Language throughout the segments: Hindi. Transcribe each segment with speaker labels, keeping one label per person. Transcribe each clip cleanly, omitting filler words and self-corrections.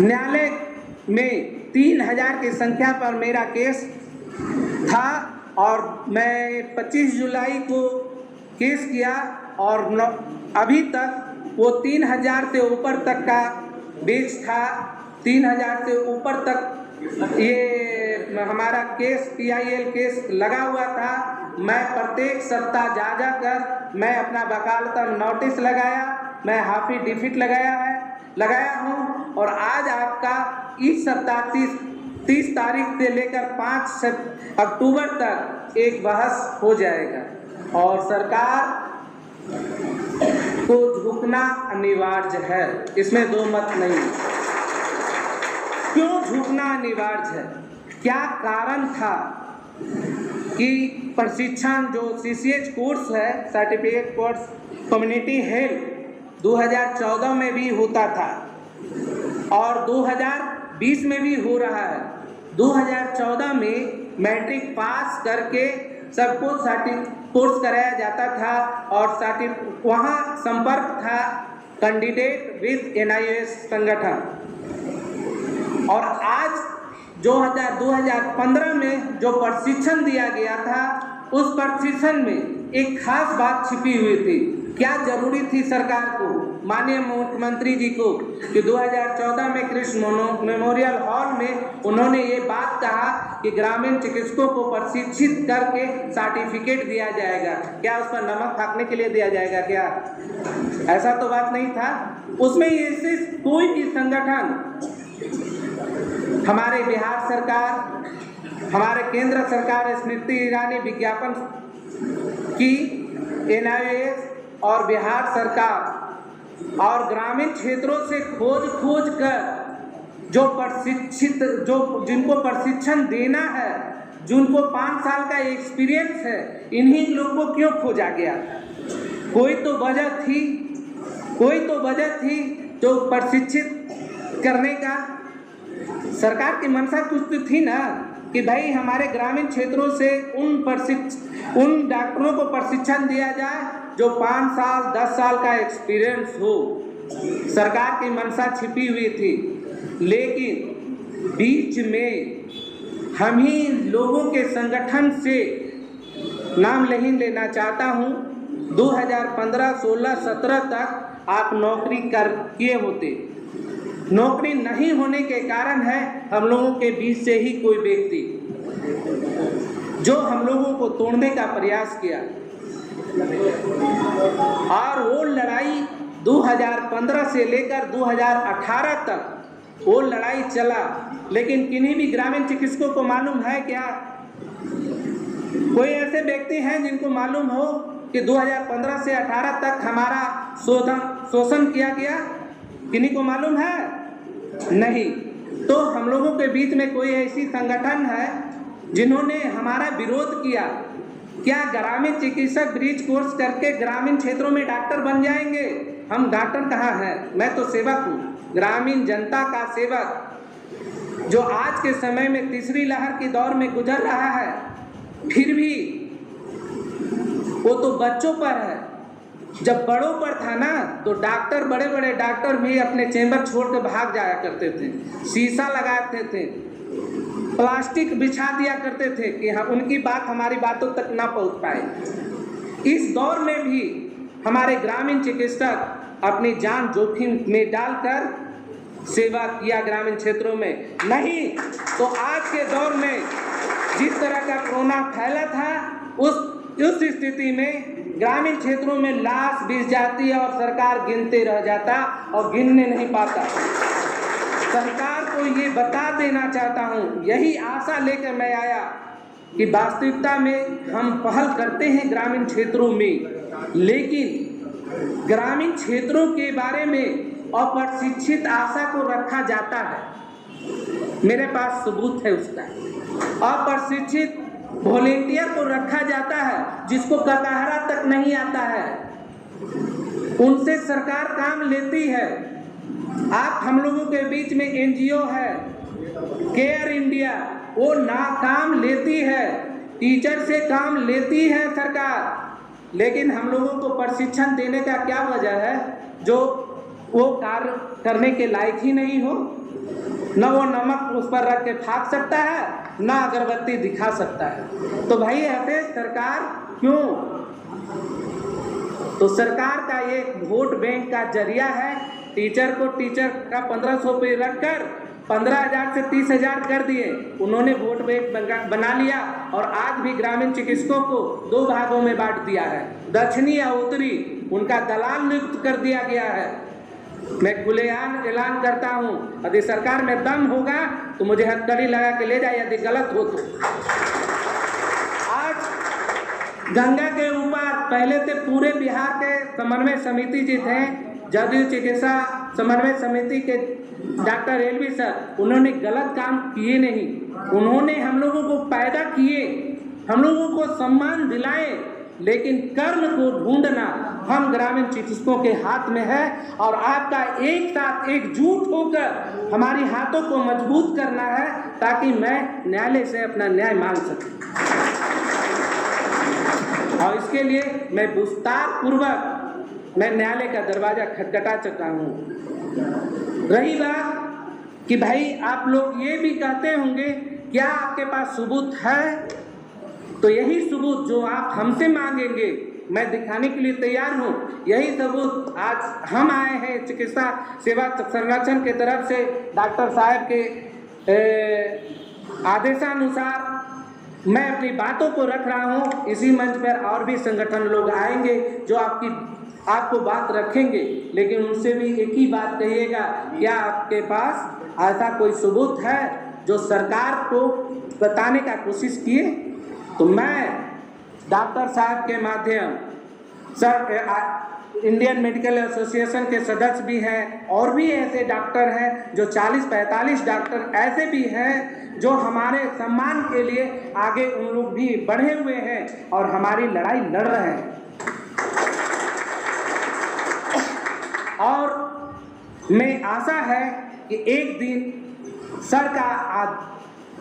Speaker 1: न्यायालय में 3000 की संख्या पर मेरा केस था और मैं 25 जुलाई को केस किया और अभी तक वो 3000 से ऊपर तक का बेच था। 3000 से ऊपर तक ये हमारा केस PIL केस लगा हुआ था। मैं प्रत्येक सप्ताह जा कर मैं अपना वकालतन नोटिस लगाया, मैं हाफी डिफिट लगाया हूँ और आज आपका इस सप्ताह 30 तारीख से लेकर 5 अक्टूबर तक एक बहस हो जाएगा और सरकार को झुकना अनिवार्य है, इसमें दो मत नहीं। क्यों झुकना अनिवार्य है? क्या कारण था कि प्रशिक्षण जो CCH कोर्स है, सर्टिफिकेट कोर्स कम्युनिटी हेल्थ 2014 में भी होता था और 2020 में भी हो रहा है। 2014 में मैट्रिक पास करके सबको कोर्स कराया जाता था और वहाँ संपर्क था कैंडिडेट विद NIOS संगठन। और आज 2015 में जो प्रशिक्षण दिया गया था, उस प्रशिक्षण में एक खास बात छिपी हुई थी। क्या जरूरी थी सरकार को, माननीय मुख्यमंत्री जी को, कि 2014 में कृष्ण मेमोरियल हॉल में उन्होंने ये बात कहा कि ग्रामीण चिकित्सकों को प्रशिक्षित करके सर्टिफिकेट दिया जाएगा। क्या उस पर नमक फाँकने के लिए दिया जाएगा क्या? ऐसा तो बात नहीं था। उसमें ऐसे कोई भी संगठन, हमारे बिहार सरकार, हमारे केंद्र सरकार स्मृति ईरानी विज्ञापन की, NIOS और बिहार सरकार और ग्रामीण क्षेत्रों से खोज कर जिनको प्रशिक्षण देना है, जिनको 5 साल का एक्सपीरियंस है, इन्हीं लोगों को क्यों खोजा गया? कोई तो वजह थी जो प्रशिक्षित करने का। सरकार की मंशा कुछ तो थी ना कि भाई हमारे ग्रामीण क्षेत्रों से उन डॉक्टरों को प्रशिक्षण दिया जाए जो 5 साल 10 साल का एक्सपीरियंस हो। सरकार की मंशा छिपी हुई थी, लेकिन बीच में हम ही लोगों के संगठन से नाम नहीं लेना चाहता हूँ, 2015, 16, 17 तक आप नौकरी किए होते। नौकरी नहीं होने के कारण है हम लोगों के बीच से ही कोई व्यक्ति जो हम लोगों को तोड़ने का प्रयास किया और वो लड़ाई 2015 से लेकर 2018 तक वो लड़ाई चला। लेकिन किन्हीं भी ग्रामीण चिकित्सकों को मालूम है क्या? कोई ऐसे व्यक्ति हैं जिनको मालूम हो कि 2015 से 18 तक हमारा शोषण किया गया? किन्हीं को मालूम है? नहीं। तो हम लोगों के बीच में कोई ऐसी संगठन है जिन्होंने हमारा विरोध किया? क्या ग्रामीण चिकित्सक ब्रिज कोर्स करके ग्रामीण क्षेत्रों में डॉक्टर बन जाएंगे? हम डॉक्टर कहाँ हैं? मैं तो सेवक हूँ, ग्रामीण जनता का सेवक, जो आज के समय में तीसरी लहर के दौर में गुजर रहा है। फिर भी वो तो बच्चों पर है, जब बड़ों पर था ना तो डॉक्टर, बड़े बड़े डॉक्टर भी अपने चैम्बर छोड़ कर भाग जाया करते थे, शीशा लगाते थे, प्लास्टिक बिछा दिया करते थे कि हाँ उनकी बात हमारी बातों तक ना पहुंच पाए। इस दौर में भी हमारे ग्रामीण चिकित्सक अपनी जान जोखिम में डालकर सेवा किया ग्रामीण क्षेत्रों में। नहीं तो आज के दौर में जिस तरह का कोरोना फैला था, उस स्थिति में ग्रामीण क्षेत्रों में लाश बिछ जाती है और सरकार गिनते रह जाता और गिनने नहीं पाता। सरकार को ये बता देना चाहता हूँ, यही आशा लेकर मैं आया कि वास्तविकता में हम पहल करते हैं ग्रामीण क्षेत्रों में, लेकिन ग्रामीण क्षेत्रों के बारे में अप्रशिक्षित आशा को रखा जाता है। मेरे पास सबूत है उसका। अप्रशिक्षित वॉलेंटियर को रखा जाता है जिसको कटहरा तक नहीं आता है, उनसे सरकार काम लेती है। आप हम लोगों के बीच में NGO है केयर इंडिया, वो काम लेती है, टीचर से काम लेती है सरकार, लेकिन हम लोगों को प्रशिक्षण देने का क्या वजह है? जो वो कार्य करने के लायक ही नहीं हो। न वो नमक उस पर रख के फाँक सकता है, ना अगरबत्ती दिखा सकता है। तो भाई ऐसे सरकार क्यों? तो सरकार का एक वोट बैंक का जरिया है। टीचर को टीचर का 1500 रुपये रखकर 15,000 से 30,000 कर दिए। उन्होंने वोट बैंक बना लिया और आज भी ग्रामीण चिकित्सकों को 2 भागों में बांट दिया है, दक्षिणी या उत्तरी। उनका दलाल नियुक्त कर दिया गया है। मैं खुलेआम ऐलान करता हूँ, यदि सरकार में दम होगा तो मुझे हथकड़ी लगा के ले जाए, यदि गलत हो तो। आज गंगा के ऊपर पहले से पूरे बिहार के समन्वय समिति जी थे, जदयू चिकित्सा समन्वय समिति के डॉक्टर एलवी सर, उन्होंने गलत काम किए नहीं। उन्होंने हम लोगों को पैदा किए, हम लोगों को सम्मान दिलाए, लेकिन कर्म को ढूंढना हम ग्रामीण चिकित्सकों के हाथ में है। और आपका एक साथ एकजुट होकर हमारी हाथों को मजबूत करना है, ताकि मैं न्यायालय से अपना न्याय मांग सकूं। और इसके लिए मैं विस्तार पूर्वक मैं न्यायालय का दरवाजा खटखटा चुका हूँ। रही बात कि भाई आप लोग ये भी कहते होंगे, क्या आपके पास सबूत है? तो यही सबूत जो आप हमसे मांगेंगे मैं दिखाने के लिए तैयार हूँ। यही सबूत आज हम आए हैं चिकित्सा सेवा संरक्षण के तरफ से डॉक्टर साहब के आदेशानुसार मैं अपनी बातों को रख रहा हूँ। इसी मंच पर और भी संगठन लोग आएंगे जो आपको बात रखेंगे, लेकिन उनसे भी एक ही बात कहिएगा, क्या आपके पास ऐसा कोई सबूत है जो सरकार को बताने का कोशिश किए? तो मैं डॉक्टर साहब के माध्यम सर इंडियन मेडिकल एसोसिएशन के सदस्य भी हैं, और भी ऐसे डॉक्टर हैं जो 40-45 डॉक्टर ऐसे भी हैं जो हमारे सम्मान के लिए आगे उन लोग भी बढ़े हुए हैं और हमारी लड़ाई लड़ रहे हैं। और मैं आशा है कि एक दिन सर का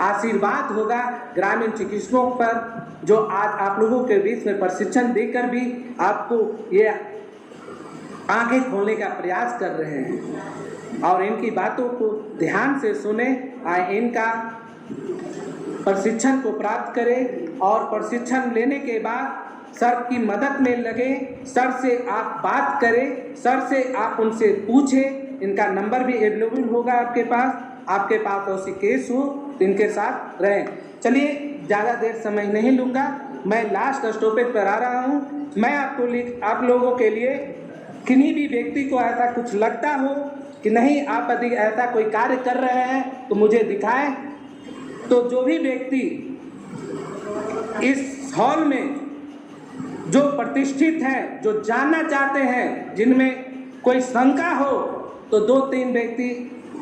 Speaker 1: आशीर्वाद होगा ग्रामीण चिकित्सकों पर, जो आज आप लोगों के बीच में प्रशिक्षण देकर भी आपको ये आंखें खोलने का प्रयास कर रहे हैं। और इनकी बातों को ध्यान से सुने, इनका प्रशिक्षण को प्राप्त करें और प्रशिक्षण लेने के बाद सर की मदद में लगे, सर से आप बात करें, सर से आप उनसे पूछें। इनका नंबर भी अवेलेबल होगा आपके पास ऐसी केस हो तो इनके साथ रहें। चलिए ज़्यादा देर समय नहीं लूँगा, मैं लास्ट स्टॉपेज पर आ रहा हूँ। मैं आप लोगों के लिए किन्हीं भी व्यक्ति को ऐसा कुछ लगता हो कि नहीं आप यदि ऐसा कोई कार्य कर रहे हैं तो मुझे दिखाएं। तो जो भी व्यक्ति इस हॉल में जो प्रतिष्ठित हैं, जो जानना चाहते हैं, जिनमें कोई शंका हो, तो 2-3 व्यक्ति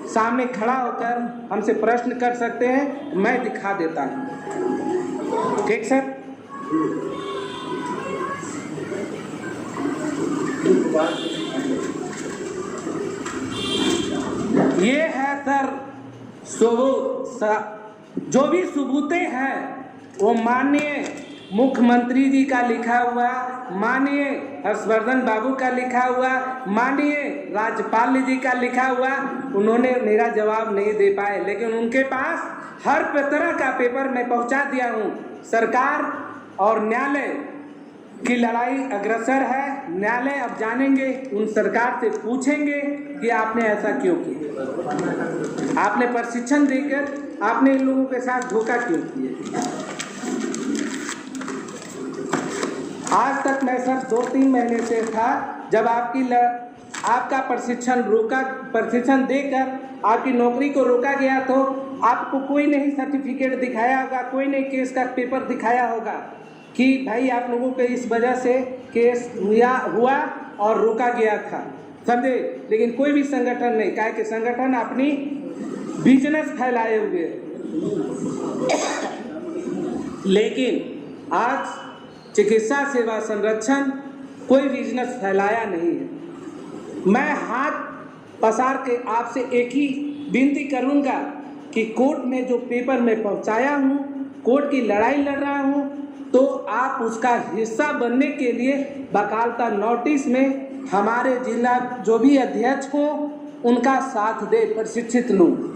Speaker 1: सामने खड़ा होकर हमसे प्रश्न कर सकते हैं, मैं दिखा देता हूँ। ठीक सर? ये है सर सबूत। जो भी सबूतें हैं वो माननीय मुख्यमंत्री जी का लिखा हुआ, माननीय हर्षवर्धन बाबू का लिखा हुआ, माननीय राज्यपाल जी का लिखा हुआ। उन्होंने मेरा जवाब नहीं दे पाए, लेकिन उनके पास हर तरह का पेपर मैं पहुंचा दिया हूं। सरकार और न्यायालय की लड़ाई अग्रसर है। न्यायालय अब जानेंगे, उन सरकार से पूछेंगे कि आपने ऐसा क्यों किया, आपने प्रशिक्षण देकर आपने इन लोगों के साथ धोखा क्यों किया। आज तक मैं सर 2-3 महीने से था, जब आपका प्रशिक्षण देकर आपकी नौकरी को रोका गया तो आपको कोई नहीं सर्टिफिकेट दिखाया होगा, कोई नहीं केस का पेपर दिखाया होगा कि भाई आप लोगों के इस वजह से केस हुआ और रोका गया था, समझे। लेकिन कोई भी संगठन नहीं, काहे कि संगठन अपनी बिजनेस फैलाए हुए। लेकिन आज चिकित्सा सेवा संरक्षण कोई बिजनेस फैलाया नहीं है। मैं हाथ पसार के आपसे एक ही विनती करूंगा कि कोर्ट में जो पेपर मैं पहुंचाया हूं, कोर्ट की लड़ाई लड़ रहा हूं, तो आप उसका हिस्सा बनने के लिए बकायदा नोटिस में हमारे जिला जो भी अध्यक्ष हों उनका साथ दे प्रशिक्षित लोग।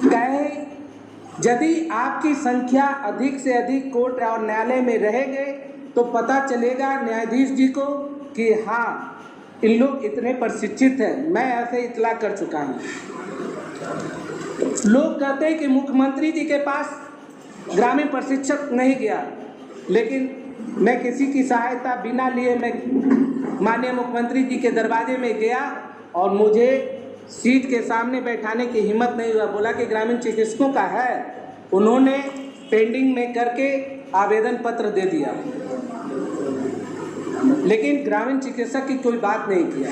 Speaker 1: कहे यदि आपकी संख्या अधिक से अधिक कोर्ट और न्यायालय में रहेंगे तो पता चलेगा न्यायाधीश जी को कि हाँ इन लोग इतने प्रशिक्षित हैं। मैं ऐसे इतला कर चुका हूँ। लोग कहते हैं कि मुख्यमंत्री जी के पास ग्रामीण प्रशिक्षक नहीं गया, लेकिन मैं किसी की सहायता बिना लिए मैं माननीय मुख्यमंत्री जी के दरवाजे में गया और मुझे सीट के सामने बैठाने की हिम्मत नहीं हुआ। बोला कि ग्रामीण चिकित्सकों का है, उन्होंने पेंडिंग में करके आवेदन पत्र दे दिया, लेकिन ग्रामीण चिकित्सक की कोई बात नहीं किया।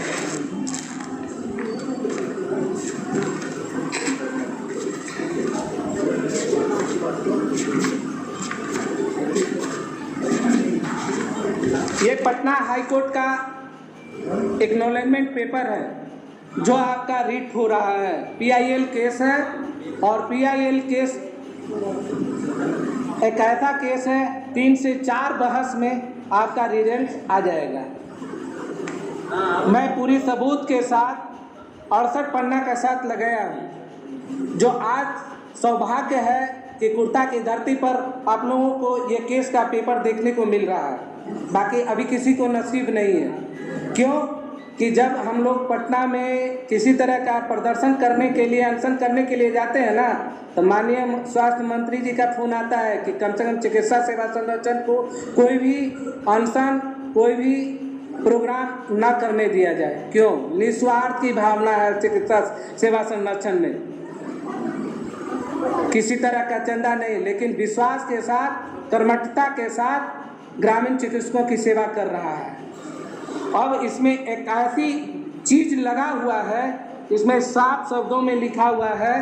Speaker 1: ये पटना हाई कोर्ट का एक्नॉलेजमेंट पेपर है जो आपका रीट हो रहा है। PIL केस है और PIL केस एक ऐसा केस है 3 से 4 बहस में आपका रिजल्ट आ जाएगा। मैं पूरी सबूत के साथ 68 पन्ना का साथ लगाया हूँ। जो आज सौभाग्य है कि कुर्ता की धरती पर आप लोगों को ये केस का पेपर देखने को मिल रहा है, बाकी अभी किसी को नसीब नहीं है। क्यों कि जब हम लोग पटना में किसी तरह का प्रदर्शन करने के लिए, अनशन करने के लिए जाते हैं ना, तो माननीय स्वास्थ्य मंत्री जी का फोन आता है कि कम से कम चिकित्सा सेवा संरक्षण को कोई भी अनशन, कोई भी प्रोग्राम ना करने दिया जाए। क्यों? निस्वार्थ की भावना है चिकित्सा सेवा संरक्षण में, किसी तरह का चंदा नहीं, लेकिन विश्वास के साथ, कर्मठता के साथ ग्रामीण चिकित्सकों की सेवा कर रहा है। अब इसमें एक ऐसी चीज लगा हुआ है, इसमें साफ शब्दों में लिखा हुआ है,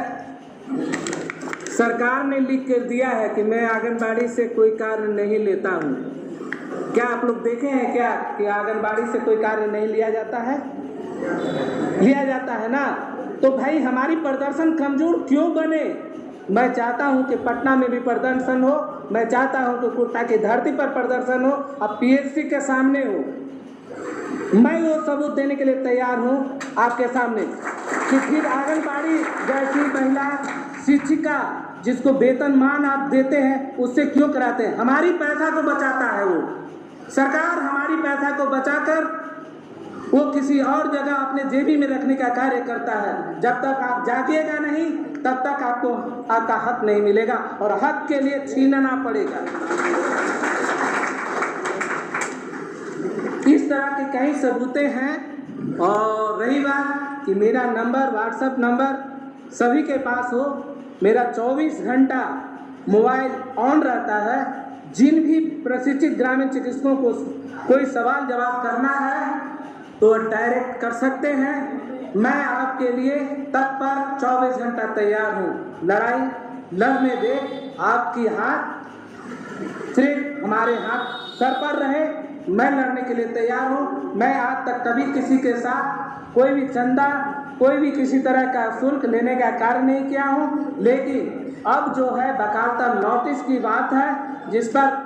Speaker 1: सरकार ने लिख कर दिया है कि मैं आंगनबाड़ी से कोई कार्य नहीं लेता हूँ। क्या आप लोग देखे हैं क्या कि आंगनबाड़ी से कोई कार्य नहीं लिया जाता है? लिया जाता है ना। तो भाई हमारी प्रदर्शन कमजोर क्यों बने? मैं चाहता हूं कि पटना में भी प्रदर्शन हो, मैं चाहता हूं कि कुर्ता की धरती पर प्रदर्शन हो, अब PHC के सामने हो। मैं वो सबूत देने के लिए तैयार हूं आपके सामने कि फिर आंगनबाड़ी जैसी महिला शिक्षिका जिसको वेतनमान आप देते हैं उससे क्यों कराते हैं? हमारी पैसा को बचाता है वो सरकार, हमारी पैसा को बचाकर वो किसी और जगह अपने जेबी में रखने का कार्य करता है। जब तक आप जागिएगा नहीं तब तक आपको आपका हक नहीं मिलेगा और हक के लिए छीनना पड़ेगा। इस तरह के कई सबूतें हैं। और रही बात कि मेरा नंबर, व्हाट्सएप नंबर सभी के पास हो, मेरा 24 घंटा मोबाइल ऑन रहता है। जिन भी प्रशिक्षित ग्रामीण चिकित्सकों को कोई सवाल जवाब करना है तो डायरेक्ट कर सकते हैं। मैं आपके लिए तत्पर 24 घंटा तैयार हूँ। लड़ाई लड़ने दे, आपकी हाथ सिर्फ हमारे हाथ सर पर रहे, मैं लड़ने के लिए तैयार हूँ। मैं आज तक कभी किसी के साथ कोई भी चंदा, कोई भी किसी तरह का शुल्क लेने का कार्य नहीं किया हूँ, लेकिन अब जो है बकायदा नोटिस की बात है जिस पर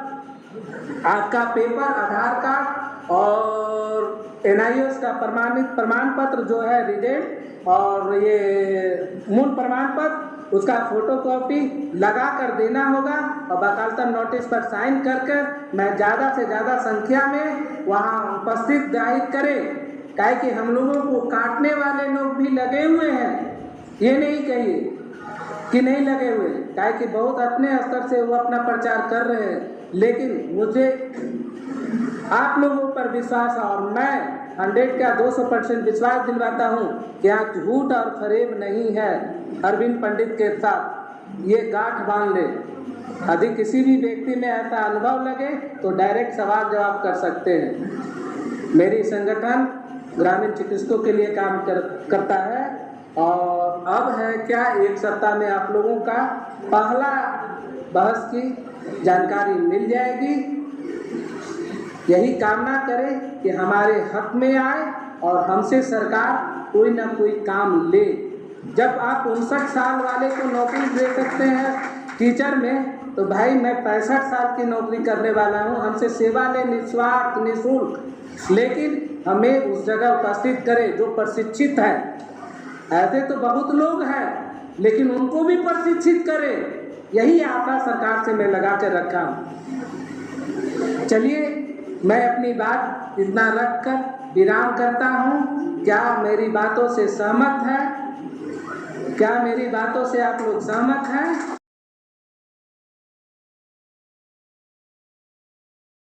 Speaker 1: आपका पेपर, आधार कार्ड और NIOS का प्रमाण पत्र जो है रिजेंट और ये मूल प्रमाण पत्र, उसका फोटोकॉपी लगा कर देना होगा और बकायदा नोटिस पर साइन कर मैं ज़्यादा से ज़्यादा संख्या में वहाँ उपस्थित जाहिर करें। काहे कि हम लोगों को काटने वाले लोग भी लगे हुए हैं, ये नहीं कहिए कि नहीं लगे हुए, काहे कि बहुत अपने स्तर से वो अपना प्रचार कर रहे हैं, लेकिन मुझे आप लोगों पर विश्वास है और मैं 100 का 200% विश्वास दिलवाता हूँ कि यहाँ झूठ और फरेब नहीं है। अरविंद पंडित के साथ ये गांठ बांध ले। यदि किसी भी व्यक्ति में ऐसा अनुभव लगे तो डायरेक्ट सवाल जवाब कर सकते हैं। मेरी संगठन ग्रामीण चिकित्सकों के लिए काम करता है और अब है क्या, 1 सप्ताह में आप लोगों का पहला बहस की जानकारी मिल जाएगी। यही कामना करें कि हमारे हक में आए और हमसे सरकार कोई ना कोई काम ले। जब आप 59 साल वाले को नौकरी दे सकते हैं टीचर में, तो भाई मैं 65 साल की नौकरी करने वाला हूँ, हमसे सेवा ले निस्वार्थ निःशुल्क, लेकिन हमें उस जगह उपस्थित करें जो प्रशिक्षित है। ऐसे तो बहुत लोग हैं, लेकिन उनको भी प्रशिक्षित करें, यही आशा सरकार से मैं लगा कर रखा हूँ। चलिए मैं अपनी बात इतना रख कर विराम करता हूँ। क्या मेरी बातों से सहमत है? क्या मेरी बातों से आप लोग सहमत हैं?